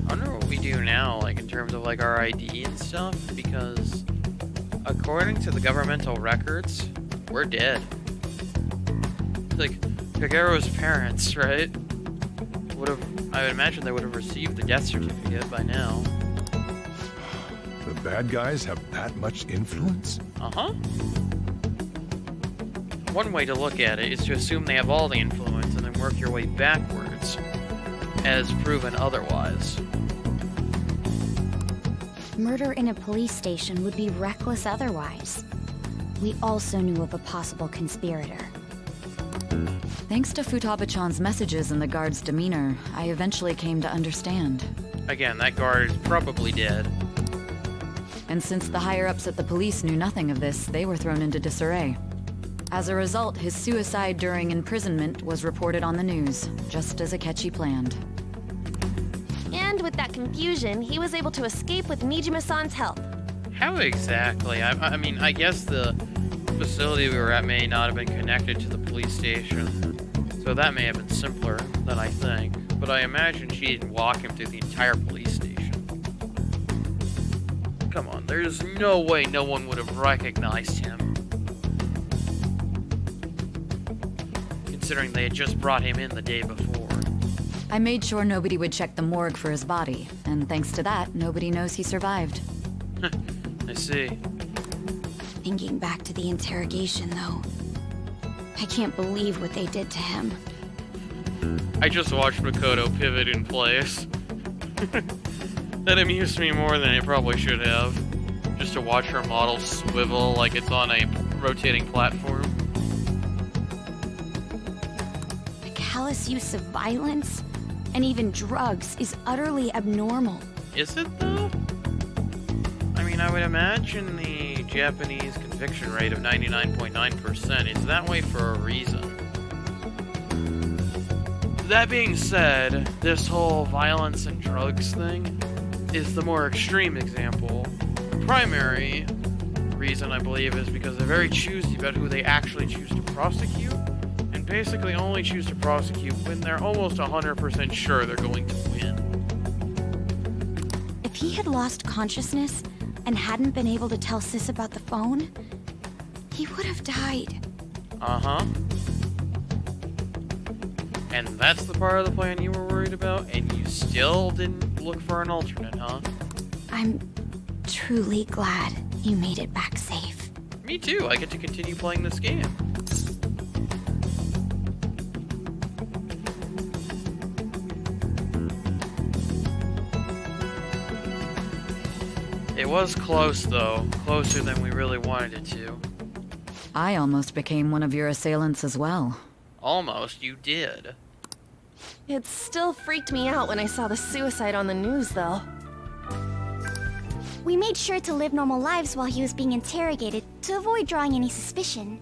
what we do now, like, in terms of, like, our ID and stuff, because according to the governmental records, we're dead. like, Kagero's parents, right? I would imagine they would have received the death certificate by now. The bad guys have that much influence? Uh-huh. One way to look at it is to assume they have all the influence and then work your way backwards, as proven otherwise. Murder in a police station would be reckless otherwise. We also knew of a possible conspirator. Thanks to Futaba-chan's messages and the guard's demeanor, I eventually came to understand. Again, that guard is probably dead. And since the higher-ups at the police knew nothing of this, they were thrown into disarray. As a result, his suicide during imprisonment was reported on the news, just as Akechi planned. And with that confusion, he was able to escape with Nijima-san's help. How exactly? I mean, I guess the facility we were at may not have been connected to the police station, so that may have been simpler than I think. But I imagine she didn't walk him through the entire police station. Come on, there's no way no one would have recognized him. Considering they had just brought him in the day before. I made sure nobody would check the morgue for his body, and thanks to that, nobody knows he survived. I see. Thinking back to the interrogation, though, I can't believe what they did to him. I just watched Makoto pivot in place. That amused me more than it probably should have. Just to watch her model swivel like it's on a rotating platform. The callous use of violence and even drugs is utterly abnormal. Is it, though? I mean, I would imagine the Japanese conviction rate of 99.9% is that way for a reason. That being said, this whole violence and drugs thing is the more extreme example. The primary reason, I believe, is because they're very choosy about who they actually choose to prosecute, and basically only choose to prosecute when they're almost 100% sure they're going to win. If he had lost consciousness and hadn't been able to tell Sis about the phone, he would have died. Uh-huh. And that's the part of the plan you were worried about, and you still didn't look for an alternate, huh? I'm truly glad you made it back safe. Me too, I get to continue playing this game. It was close, though. Closer than we really wanted it to. I almost became one of your assailants as well. Almost, you did. It still freaked me out when I saw the suicide on the news, though. We made sure to live normal lives while he was being interrogated to avoid drawing any suspicion.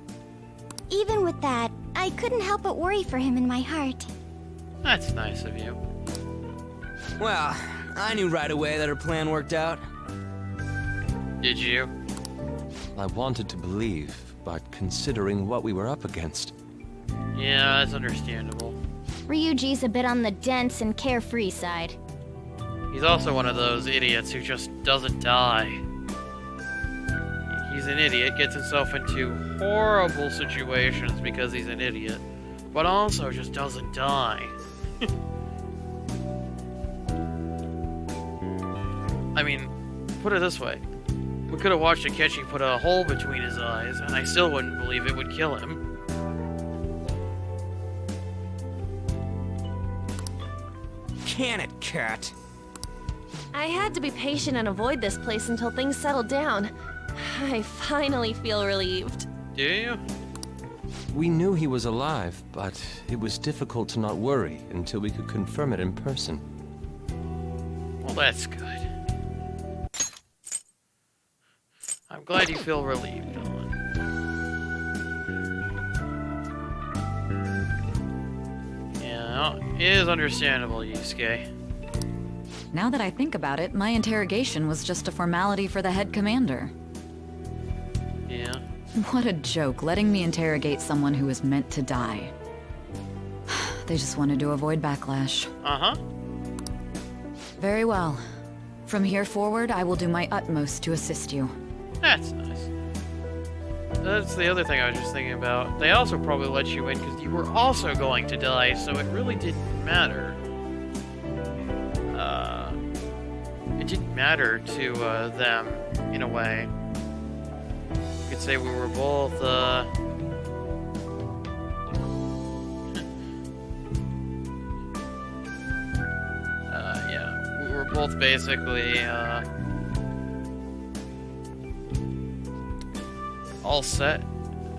Even with that, I couldn't help but worry for him in my heart. That's nice of you. Well, I knew right away that her plan worked out. Did you? I wanted to believe, but considering what we were up against... Yeah, that's understandable. Ryuji's a bit on the dense and carefree side. He's also one of those idiots who just doesn't die. He's an idiot, gets himself into horrible situations because he's an idiot, but also just doesn't die. I mean, put it this way. We could have watched Akechi put a hole between his eyes, and I still wouldn't believe it would kill him. Can it, cat? I had to be patient and avoid this place until things settled down. I finally feel relieved. Do you? We knew he was alive, but it was difficult to not worry until we could confirm it in person. Well, that's good. I'm glad you feel relieved, Dylan. Yeah, it is understandable, Yusuke. Now that I think about it, my interrogation was just a formality for the head commander. Yeah. What a joke, letting me interrogate someone who was meant to die. They just wanted to avoid backlash. Uh-huh. Very well. From here forward, I will do my utmost to assist you. That's nice. That's the other thing I was just thinking about. They also probably let you in because you were also going to die, so it really didn't matter. It didn't matter to them, in a way. You could say we were both, yeah, we were both basically, all set,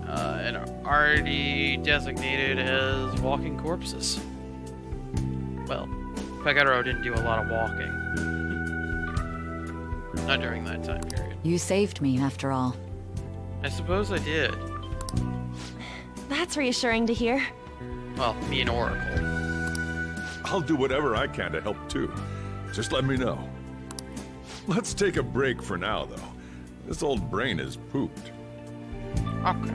and already designated as walking corpses. Well, Kagero didn't do a lot of walking. Not during that time period. You saved me, after all. I suppose I did. That's reassuring to hear. Well, me and Oracle. I'll do whatever I can to help too. Just let me know. Let's take a break for now, though. This old brain is pooped. Okay.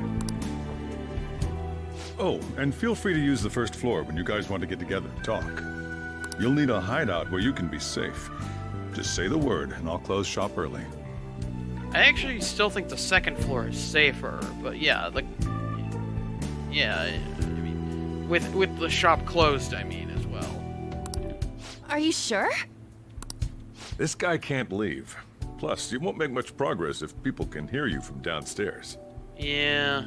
Oh, and feel free to use the first floor when you guys want to get together and talk. You'll need a hideout where you can be safe. Just say the word, and I'll close shop early. I actually still think the second floor is safer, but yeah, yeah, I mean, with the shop closed, I mean, as well. Are you sure? This guy can't leave. Plus, you won't make much progress if people can hear you from downstairs. Yeah.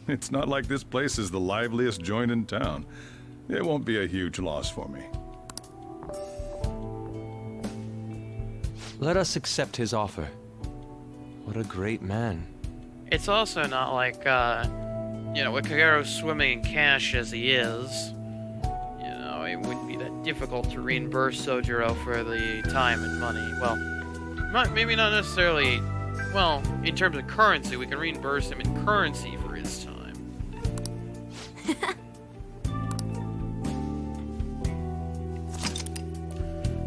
It's not like this place is the liveliest joint in town. It won't be a huge loss for me. Let us accept his offer. What a great man. It's also not like, you know, with Kagero swimming in cash as he is, you know, it wouldn't be that difficult to reimburse Sojiro for the time and money. Well, maybe not necessarily, well, in terms of currency, we can reimburse him in currency for his time.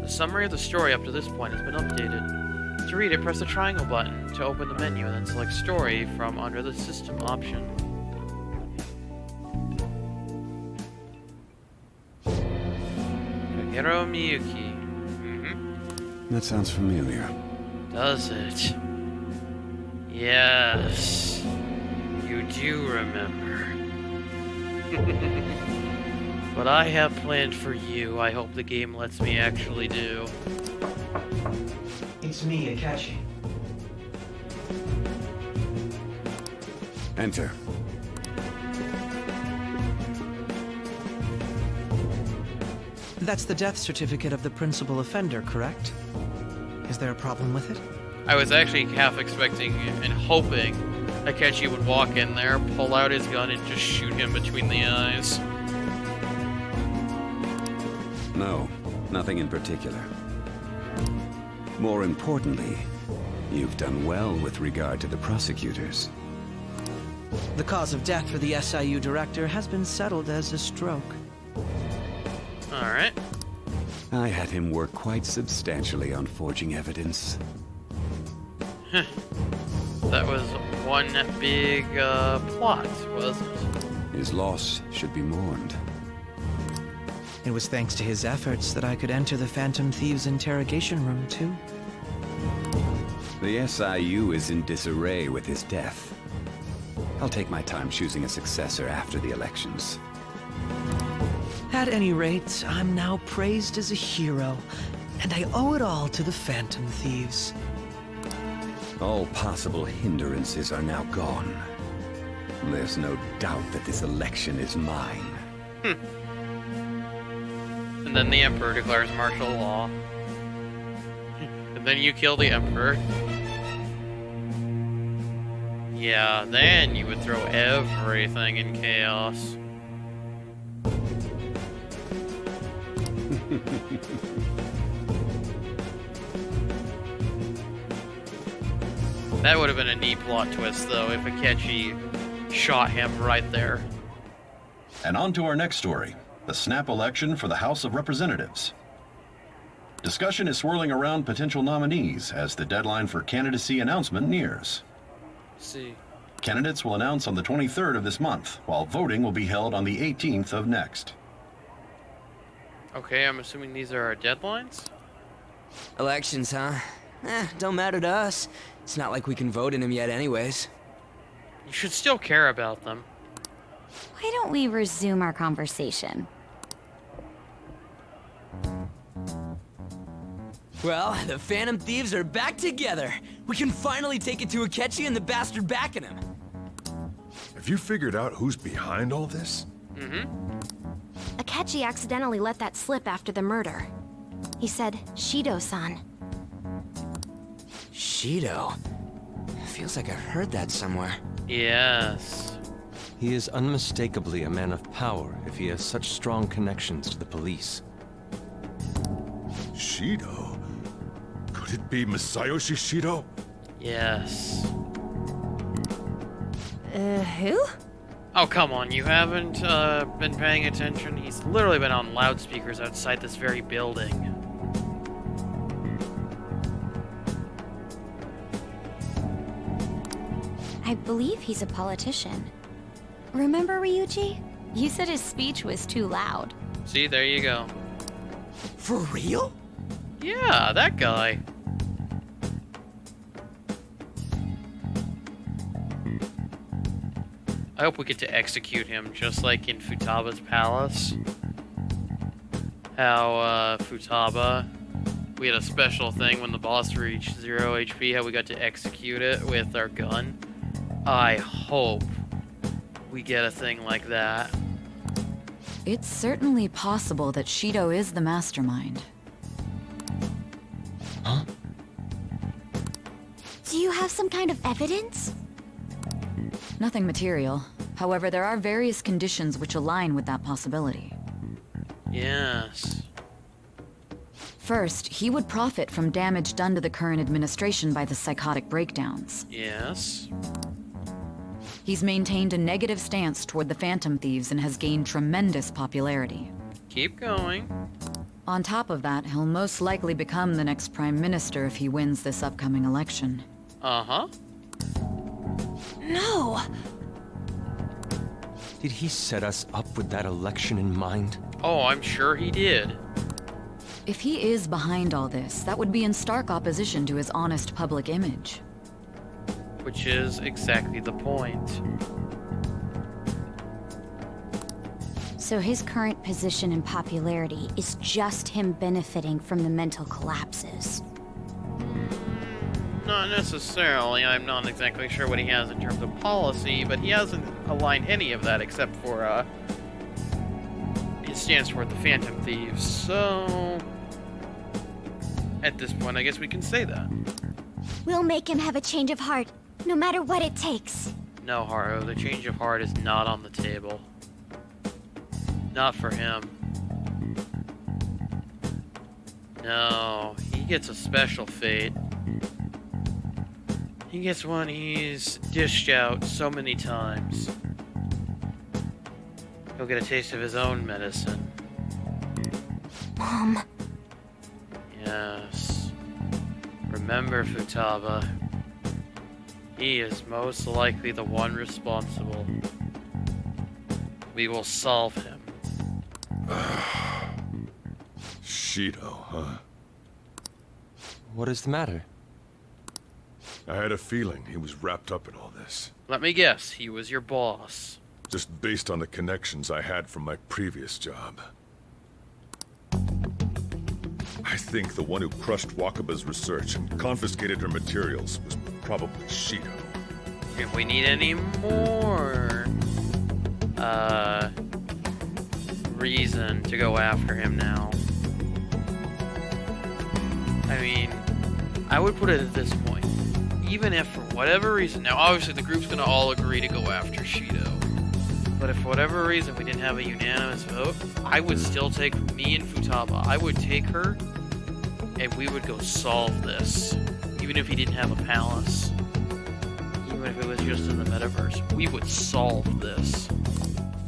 The summary of the story up to this point has been updated. To read it, press the triangle button to open the menu and then select Story from under the System option. Kagero Miyuki. That sounds familiar. Does it? Yes. You do remember. What I have planned for you, I hope the game lets me actually do. It's me, Akachi. Enter. That's the death certificate of the principal offender, correct? Is there a problem with it? I was actually half expecting and hoping Akechi would walk in there, pull out his gun, and just shoot him between the eyes. No, nothing in particular. More importantly, you've done well with regard to the prosecutors. The cause of death for the SIU director has been settled as a stroke. Alright. I had him work quite substantially on forging evidence. That was one big plot, wasn't it? His loss should be mourned. It was thanks to his efforts that I could enter the Phantom Thieves' interrogation room, too. The SIU is in disarray with his death. I'll take my time choosing a successor after the elections. At any rate, I'm now praised as a hero, and I owe it all to the Phantom Thieves. All possible hindrances are now gone. There's no doubt that this election is mine. And then the Emperor declares martial law. And then you kill the Emperor. Yeah, then you would throw everything in chaos. That would have been a neat plot twist, though, if Akechi shot him right there. And on to our next story, the snap election for the House of Representatives. Discussion is swirling around potential nominees as the deadline for candidacy announcement nears. See. Candidates will announce on the 23rd of this month, while voting will be held on the 18th of next. Okay, I'm assuming these are our deadlines? Elections, huh? Don't matter to us. It's not like we can vote in them yet anyways. You should still care about them. Why don't we resume our conversation? Well, the Phantom Thieves are back together. We can finally take it to Akechi and the bastard backing him. Have you figured out who's behind all this? Akechi accidentally let that slip after the murder. He said, Shido-san. Shido? Feels like I've heard that somewhere. Yes. He is unmistakably a man of power if he has such strong connections to the police. Shido? Could it be Masayoshi Shido? Yes. Who? Oh, come on, you haven't been paying attention? He's literally been on loudspeakers outside this very building. I believe he's a politician. Remember, Ryuji? You said his speech was too loud. See, there you go. For real? Yeah, that guy. I hope we get to execute him, just like in Futaba's palace. How, Futaba, we had a special thing when the boss reached 0 HP, how we got to execute it with our gun. I hope we get a thing like that. It's certainly possible that Shido is the mastermind. Huh? Do you have some kind of evidence? Nothing material. However, there are various conditions which align with that possibility. Yes. First, he would profit from damage done to the current administration by the psychotic breakdowns. Yes. He's maintained a negative stance toward the Phantom Thieves and has gained tremendous popularity. Keep going. On top of that, he'll most likely become the next Prime Minister if he wins this upcoming election. Uh-huh. No! Did he set us up with that election in mind? Oh, I'm sure he did. If he is behind all this, that would be in stark opposition to his honest public image. Which is exactly the point. So his current position and popularity is just him benefiting from the mental collapses. Not necessarily. I'm not exactly sure what he has in terms of policy, but he hasn't aligned any of that except for, his stance toward the Phantom Thieves. So, at this point, I guess we can say that. We'll make him have a change of heart, no matter what it takes. No, Haru, the change of heart is not on the table. Not for him. No, he gets a special fate. He gets one he's dished out so many times. He'll get a taste of his own medicine. Mom. Yes. Remember, Futaba. He is most likely the one responsible. We will solve him. Shido, huh? What is the matter? I had a feeling he was wrapped up in all this. Let me guess, he was your boss. Just based on the connections I had from my previous job. I think the one who crushed Wakaba's research and confiscated her materials was probably Shido. If we need any more reason to go after him now. I mean, I would put it at this point. Even if for whatever reason, now obviously the group's gonna all agree to go after Shido. But if for whatever reason we didn't have a unanimous vote, I would still take me and Futaba. I would take her and we would go solve this. Even if he didn't have a palace. Even if it was just in the metaverse. We would solve this.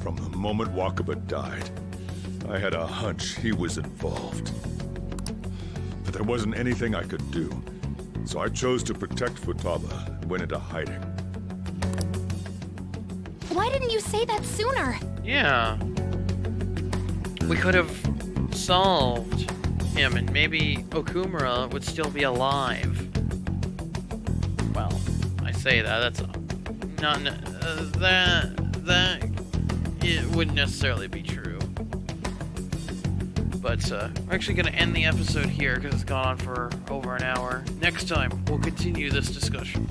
From the moment Wakaba died, I had a hunch he was involved. But there wasn't anything I could do. So I chose to protect Futaba and went into hiding. Why didn't you say that sooner? Yeah. We could have solved him and maybe Okumura would still be alive. Well, I say that, that's that it wouldn't necessarily be true. But we're actually going to end the episode here because it's gone on for over an hour. Next time, we'll continue this discussion.